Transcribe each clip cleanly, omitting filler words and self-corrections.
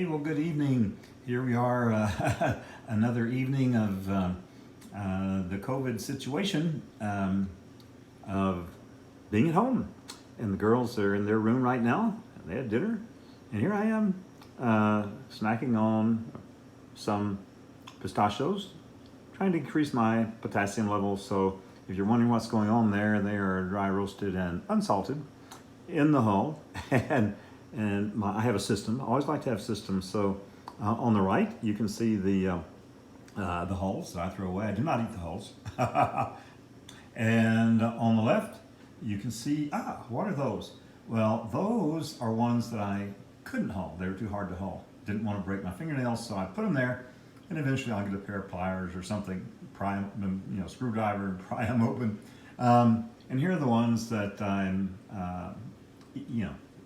Hey, well, good evening. Here we are, another evening of the COVID situation of being at home. And the girls are in their room right now. They had dinner. And here I am snacking on some pistachios, trying to increase my potassium levels. So if you're wondering what's going on there, they are dry roasted and unsalted in the hull. I have a system. I always like to have systems. So on the right, you can see the hulls that I throw away. I do not eat the hulls. And on the left, you can see, what are those? Well, those are ones that I couldn't hull. They were too hard to hull. Didn't want to break my fingernails, so I put them there, and eventually I'll get a pair of pliers or something, pry them, screwdriver, and pry them open. And here are the ones that I'm,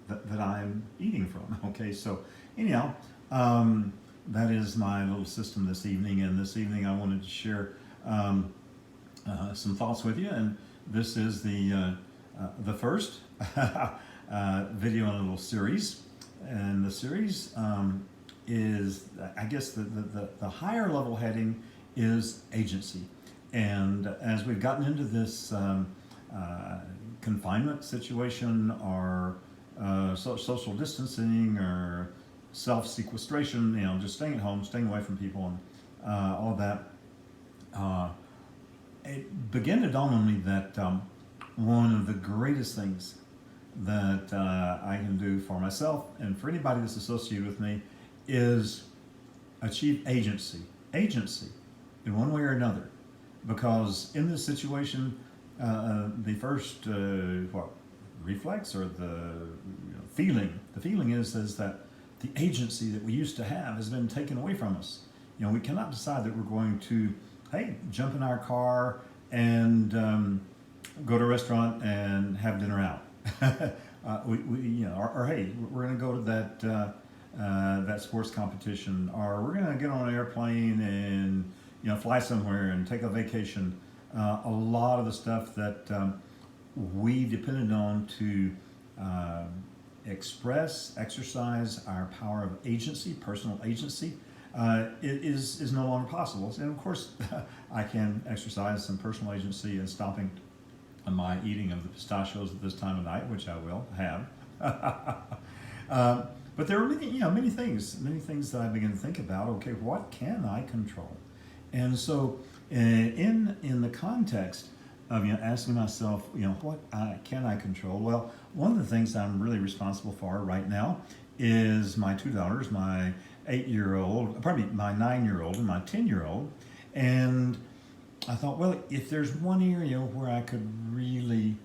that I'm eating from. Okay, so anyhow, that is my little system this evening, and this evening I wanted to share some thoughts with you, and this is the first video in a little series, and the series is, I guess the higher level heading is agency, and as we've gotten into this confinement situation, or social distancing, or self-sequestration, just staying at home, staying away from people, and all of that, it began to dawn on me that one of the greatest things that I can do for myself and for anybody that's associated with me is achieve agency in one way or another. Because in this situation, the first reflex, or the feeling is that the agency that we used to have has been taken away from us. We cannot decide that we're going to, hey, jump in our car and go to a restaurant and have dinner out. Or hey, we're going to go to that sports competition, or we're going to get on an airplane and fly somewhere and take a vacation. A lot of the stuff that we depended on to exercise our power of agency, personal agency, is no longer possible. And of course, I can exercise some personal agency in stopping my eating of the pistachios at this time of night, which I will have. But there are many things that I begin to think about. Okay, what can I control? And so, in the context of asking myself, what can I control? Well, one of the things I'm really responsible for right now is my two daughters, my 8-year-old, my 9-year-old, and my 10-year-old. And I thought, well, if there's one area where I could really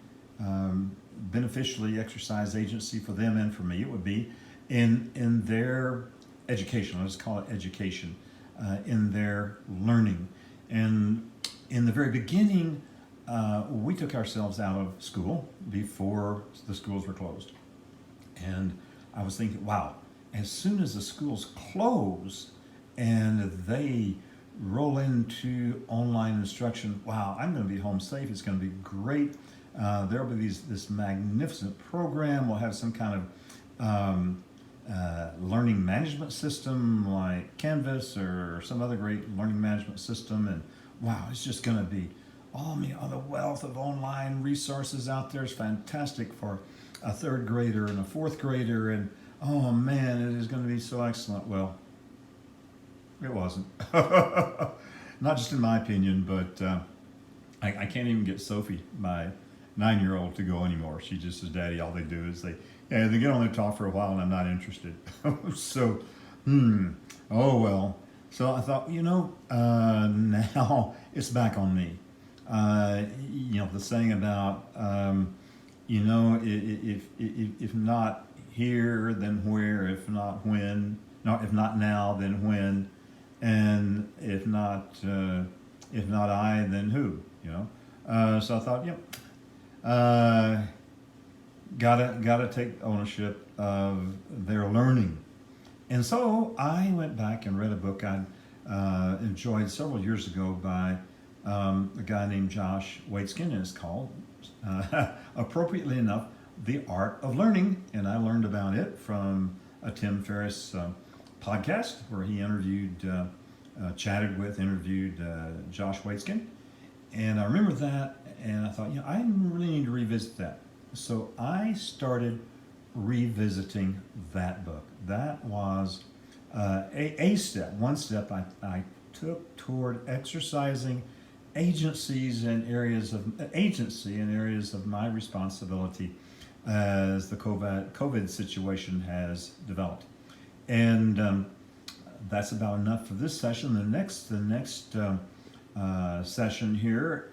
beneficially exercise agency for them and for me, it would be in their education. Let's call it education, in their learning. And in the very beginning, we took ourselves out of school before the schools were closed. And I was thinking, wow, as soon as the schools close and they roll into online instruction, wow, I'm going to be home safe. It's going to be great. There'll be this magnificent program. We'll have some kind of learning management system like Canvas or some other great learning management system. And wow, it's just going to be the wealth of online resources out there is fantastic for a third grader and a fourth grader. And oh man, it is going to be so excellent. Well, it wasn't. Not just in my opinion, but I can't even get Sophie, my 9-year-old, to go anymore. She just says, Daddy, all they do is they get on their talk for a while and I'm not interested. So, oh well. So I thought, now it's back on me. The saying about, if not here, then where? If not when? No, if not now, then when? And if not I, then who? So I thought, gotta take ownership of their learning. And so I went back and read a book I enjoyed several years ago by a guy named Josh Waitzkin, and it's called, appropriately enough, The Art of Learning. And I learned about it from a Tim Ferriss podcast where he interviewed Josh Waitzkin. And I remember that, and I thought, I really need to revisit that. So I started revisiting that book. That was one step I took toward exercising agency in areas of my responsibility as the COVID situation has developed. And that's about enough for this session. The next session here,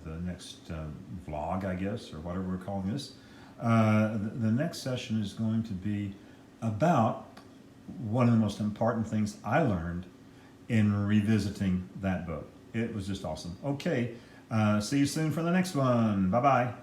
the next vlog, I guess, or whatever we're calling this. The next session is going to be about one of the most important things I learned in revisiting that book. It was just awesome. Okay, see you soon for the next one. Bye-bye.